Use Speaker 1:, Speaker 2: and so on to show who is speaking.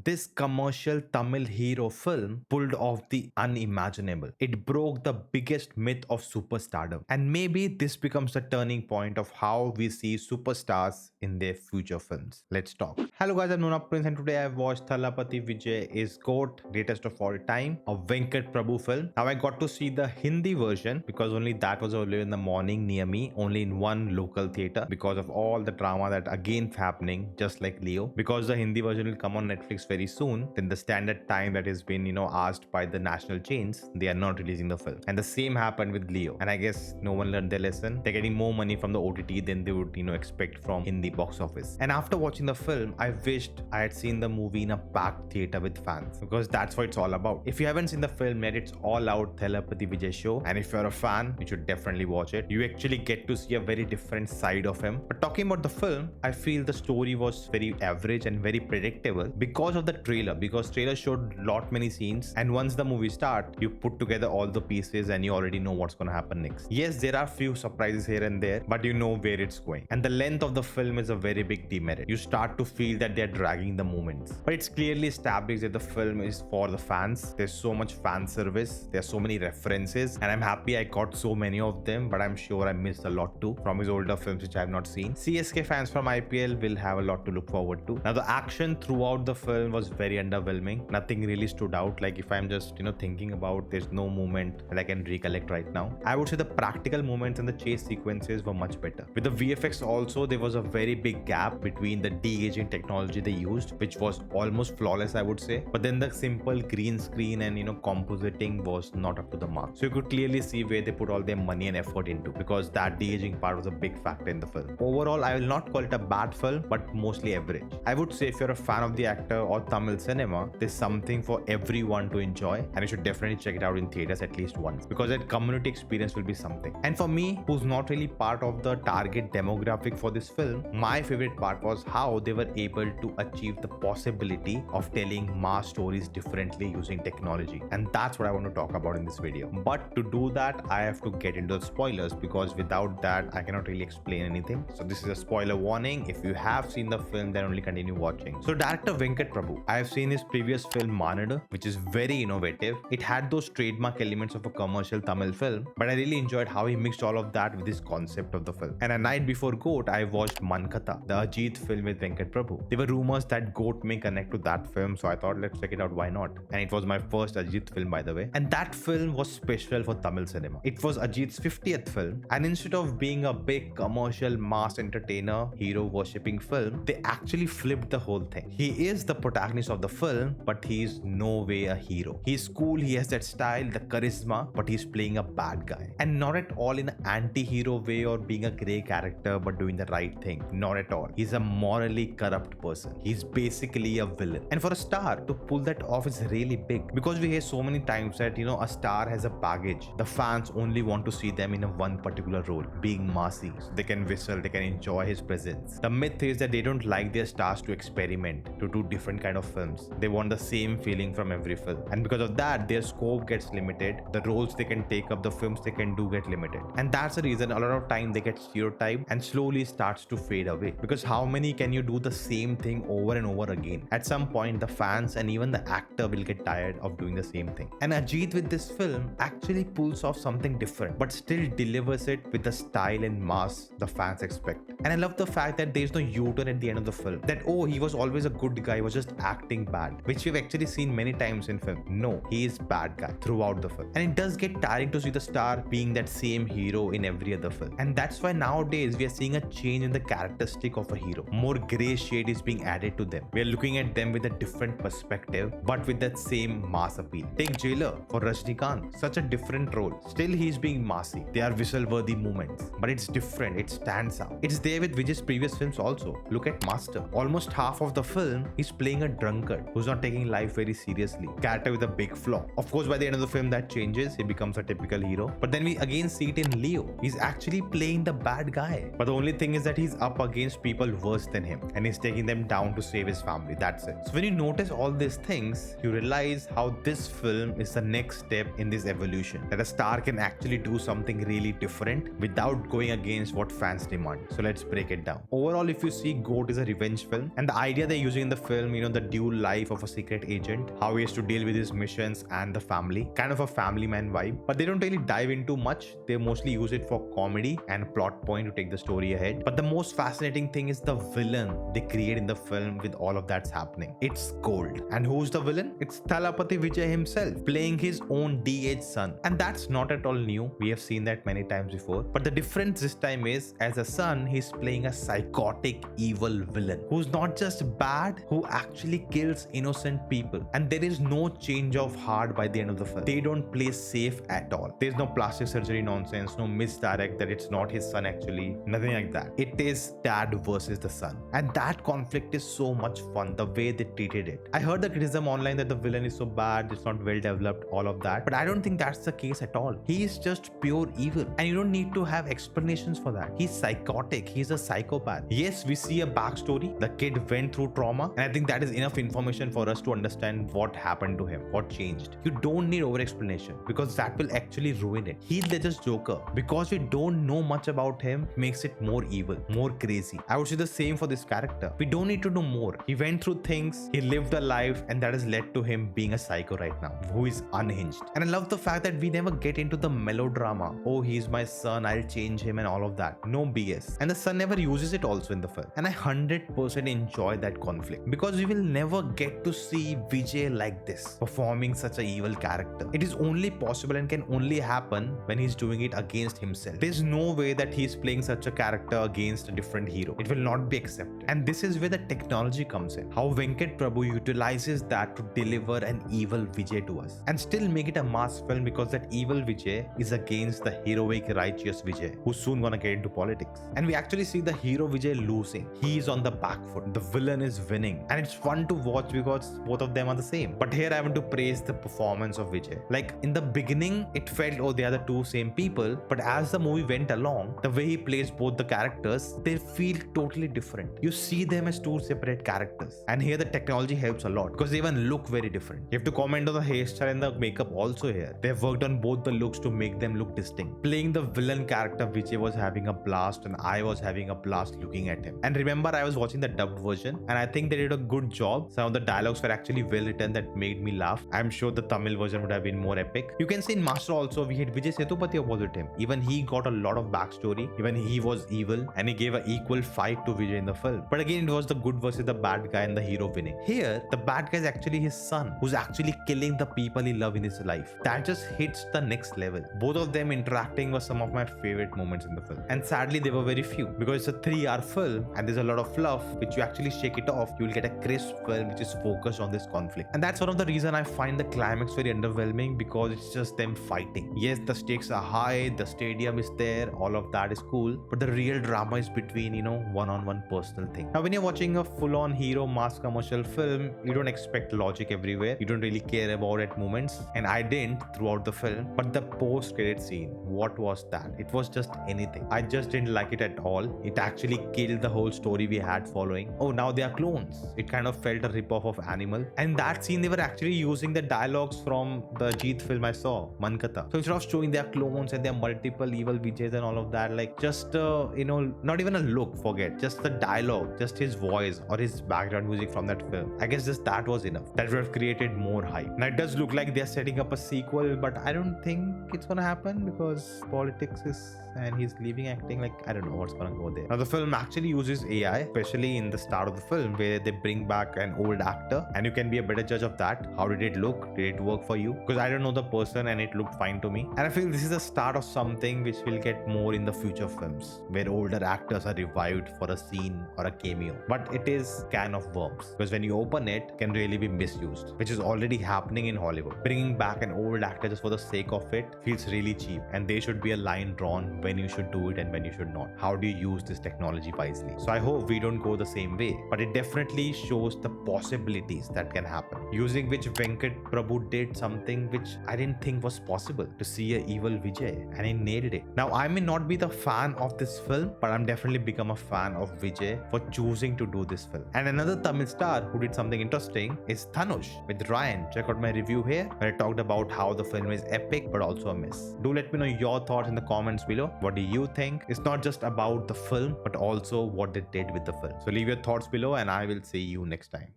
Speaker 1: this commercial Tamil hero film pulled off the unimaginable. It broke the biggest myth of superstardom. And maybe this becomes the turning point of how we see superstars in their future films. Let's talk. Hello guys, I'm Nona and today I've watched Thalapathy Vijay is GOAT, greatest of all time, a Venkat Prabhu film. Now I got to see the Hindi version because only that was available in the morning near me, only in one local theater because of all the drama that again happening, just like Leo. Because the Hindi version will come on Netflix very soon, then the standard time that has been, asked by the national chains, they are not releasing the film. And the same happened with Leo. And I guess no one learned their lesson. They're getting more money from the OTT than they would, expect from Hindi box office. And after watching the film, I wished I had seen the movie in a packed theater with fans because that's what it's all about. If you haven't seen the film yet, it's all out Thalapathy Vijay show. And if you're a fan, you should definitely watch it. You actually get to see a very different side of him. But talking about the film, I feel the story was very average and very predictable because of the trailer. Because trailer showed many scenes, and once the movie starts, you put together all the pieces and you already know what's gonna happen next. Yes, there are few surprises here and there, but you know where it's going. And the length of the film is a very big demerit. You start to feel that they're dragging the moments. But it's clearly established that the film is for the fans. There's so much fan service, there's so many references, and I'm happy I got so many of them, but I'm sure I missed a lot too from his older films which I have not seen. CSK fans from IPL will have a lot to look forward to. Now the action throughout the film was very underwhelming. Nothing really stood out. Like if I'm just thinking about, there's no moment that I can recollect right now. I would say the practical moments and the chase sequences were much better. With the VFX also, there was a very big gap between the de-aging technology they used, which was almost flawless I would say, but then the simple green screen and compositing was not up to the mark. So you could clearly see where they put all their money and effort into, because that de-aging part was a big factor in the film. Overall, I will not call it a bad film, but mostly average. I would say if you're a fan of the actor or Tamil cinema, there's something for everyone to enjoy, and you should definitely check it out in theaters at least once, because that community experience will be something. And for me, who's not really part of the target demographic for this film, my favorite part was how they were able to achieve the possibility of telling mass stories differently using technology. And that's what I want to talk about in this video. But to do that, I have to get into the spoilers, because without that, I cannot really explain anything. So this is a spoiler warning. If you have seen the film, then only continue watching. So director Venkat Prabhu, I have seen his previous film Manada, which is very innovative. It had those trademark elements of a commercial Tamil film, but I really enjoyed how he mixed all of that with this concept of the film. And a night before GOAT, I watched Mankatha, the Ajit film with Venkat Prabhu. There were rumors that GOAT may connect to that film, so I thought let's check it out, why not? And it was my first Ajit film, by the way. And that film was special for Tamil cinema. It was Ajit's 50th film, and instead of being a big commercial mass entertainer, hero worshipping film, they actually flipped the whole thing. He is the protagonist of the film, but he's no way a hero. He's cool, he has that style, the charisma, but he's playing a bad guy. And not at all in an anti-hero way or being a grey character but doing the right thing. Not at all. He's a morally corrupt person. He's basically a villain. And for a star to pull that off is really big, because we hear so many times that a star has a baggage. The fans only want to see them in a one particular role, being massy, so they can whistle, they can enjoy his presence. The myth is that they don't like their stars to experiment, to do different kind of films. They want the same feeling from every film, and because of that, their scope gets limited. The roles they can take up, the films they can do get limited, and that's the reason a lot of time they get stereotyped and slowly starts to fade away. Because how many can you do the same thing over and over again? At some point, the fans and even the actor will get tired of doing the same thing. And Ajit with this film actually pulls off something different, but still delivers it with the style and mass the fans expect. And I love the fact that there's no U-turn at the end of the film, that he was always a good guy, he was just acting bad, which we've actually seen many times in film. No, he is bad guy throughout the film. And it does get tiring to see the star being that same hero in every other film. And that's why nowadays we are seeing a change in the characteristic of a hero. More grey shade is being added to them. We are looking at them with a different perspective, but with that same mass appeal. Take Jailer for Rajnikant, such a different role. Still he's being massy. They are whistle-worthy moments, but it's different, it stands out. It's there with Vijay's previous films also. Look at Master. Almost half of the film, he's playing a drunkard who's not taking life very seriously. Character with a big flaw. Of course, by the end of the film that changes, he becomes a typical hero. But then we again see it in Leo. He's actually playing the bad guy. But the only thing is that he's up against people worse than him, and he's taking them down to save his family. That's it. So when you notice all these things, you realize how this film is the next step in this evolution. That a star can actually do something really different without going against what fans demand. So let's break it down. Overall, if you see, GOAT is a revenge film, and the idea they're using in the film, the the dual life of a secret agent, how he has to deal with his missions and the family, kind of a family man vibe. But they don't really dive into much. They mostly use it for comedy and plot point to take the story ahead. But the most fascinating thing is the villain they create in the film with all of that's happening. It's gold. And who's the villain? It's Thalapathy Vijay himself, playing his own de-aged son. And that's not at all new. We have seen that many times before. But the difference this time is, as a son, he's playing a psychotic evil villain who's not just bad, who actually kills innocent people. And there is no change of heart by the end of the film. They don't play safe at all. There's no plastic surgery nonsense, no misdirect that it's not his son actually, nothing like that. It is dad versus the son. And that conflict is so much fun, the way they treated it. I heard the criticism online that the villain is so bad, it's not well developed, all of that. But I don't think that's the case at all. He is just pure evil. And you don't need to have explanations for that. He's psychotic. He's a psychopath. Yes, we see a backstory. The kid went through trauma. And I think that is enough information for us to understand what happened to him, what changed. You don't need over explanation because that will actually ruin it. Heath Ledger's Joker, because we don't know much about him, makes it more evil, more crazy. I would say the same for this character. We don't need to know more. He went through things, he lived a life, and that has led to him being a psycho right now, who is unhinged. And I love the fact that we never get into the melodrama. Oh, he's my son, I'll change him and all of that. No BS. And the son never uses it also in the film. And I 100% enjoy that conflict because we will never get to see Vijay like this, performing such an evil character. It is only possible and can only happen when he's doing it against himself. There's no way that he's playing such a character against a different hero. It will not be accepted. And this is where the technology comes in. How Venkat Prabhu utilizes that to deliver an evil Vijay to us and still make it a mass film, because that evil Vijay is against the heroic righteous Vijay, who's soon gonna get into politics. And we actually see the hero Vijay losing. He's on the back foot. The villain is winning. And it's fun to watch because both of them are the same. But here I want to praise the performance of Vijay. Like in the beginning, it felt, oh, they are the two same people. But as the movie went along, the way he plays both the characters, they feel totally different. You see them as two separate characters. And here the technology helps a lot because they even look very different. You have to comment on the hairstyle and the makeup also here. They have worked on both the looks to make them look distinct. Playing the villain character, Vijay was having a blast and I was having a blast looking at him. And remember, I was watching the dubbed version and I think they did a good job. Some of the dialogues were actually well written that made me laugh. I'm sure the Tamil version would have been more epic. You can see in Master also, we had Vijay Sethupathi opposite him. Even he got a lot of backstory. Even he was evil and he gave an equal fight to Vijay in the film. But again, it was the good versus the bad guy and the hero winning. Here, the bad guy is actually his son, who's actually killing the people he loves in his life. That just hits the next level. Both of them interacting was some of my favorite moments in the film. And sadly, there were very few because it's a 3-hour film and there's a lot of fluff, which you actually shake it off. You will get a crisp film which is focused on this conflict. And that's one of the reasons I find the climax very underwhelming, because it's just them fighting. Yes, the stakes are high, the stadium is there, all of that is cool, but the real drama is between, one-on-one personal thing. Now, when you're watching a full-on hero mass commercial film, you don't expect logic everywhere. You don't really care about it moments, and I didn't throughout the film. But the post-credit scene, what was that? It was just anything. I just didn't like it at all. It actually killed the whole story we had following. Oh, now they are clones. It kind of felt a ripoff of Animal. And that scene, they were actually using the dialogues from the Jeet film I saw, Mankata. So instead of showing their clones and their multiple evil Vijays and all of that, like just not even a look, forget, just the dialogue, just his voice or his background music from that film, I guess just that was enough. That would have created more hype. Now it does look like they're setting up a sequel, but I don't think it's gonna happen because politics is, and he's leaving acting, like I don't know what's gonna go there. Now the film actually uses AI, especially in the start of the film where they bring back an old actor, and you can be a better judge of that. How did it look? Did it work for you? Because I don't know the person and it looked fine to me. And I feel this is the start of something which will get more in the future films, where older actors are revived for a scene or a cameo. But it is can of worms, because when you open it, can really be misused, which is already happening in Hollywood. Bringing back an old actor just for the sake of it feels really cheap, and there should be a line drawn when you should do it and when you should not. How do you use this technology wisely? So I hope we don't go the same way, but it definitely shows the possibilities that can happen, using which Venkat Prabhu did something which I didn't think was possible, to see a evil Vijay, and he nailed it. Now I may not be the fan of this film, but I'm definitely become a fan of Vijay for choosing to do this film. And another Tamil star who did something interesting is Dhanush with Ryan. Check out my review here where I talked about how the film is epic but also a miss. Do let me know your thoughts in the comments below. What do you think? It's not just about the film but also what they did with the film. So leave your thoughts below and I will see you next time.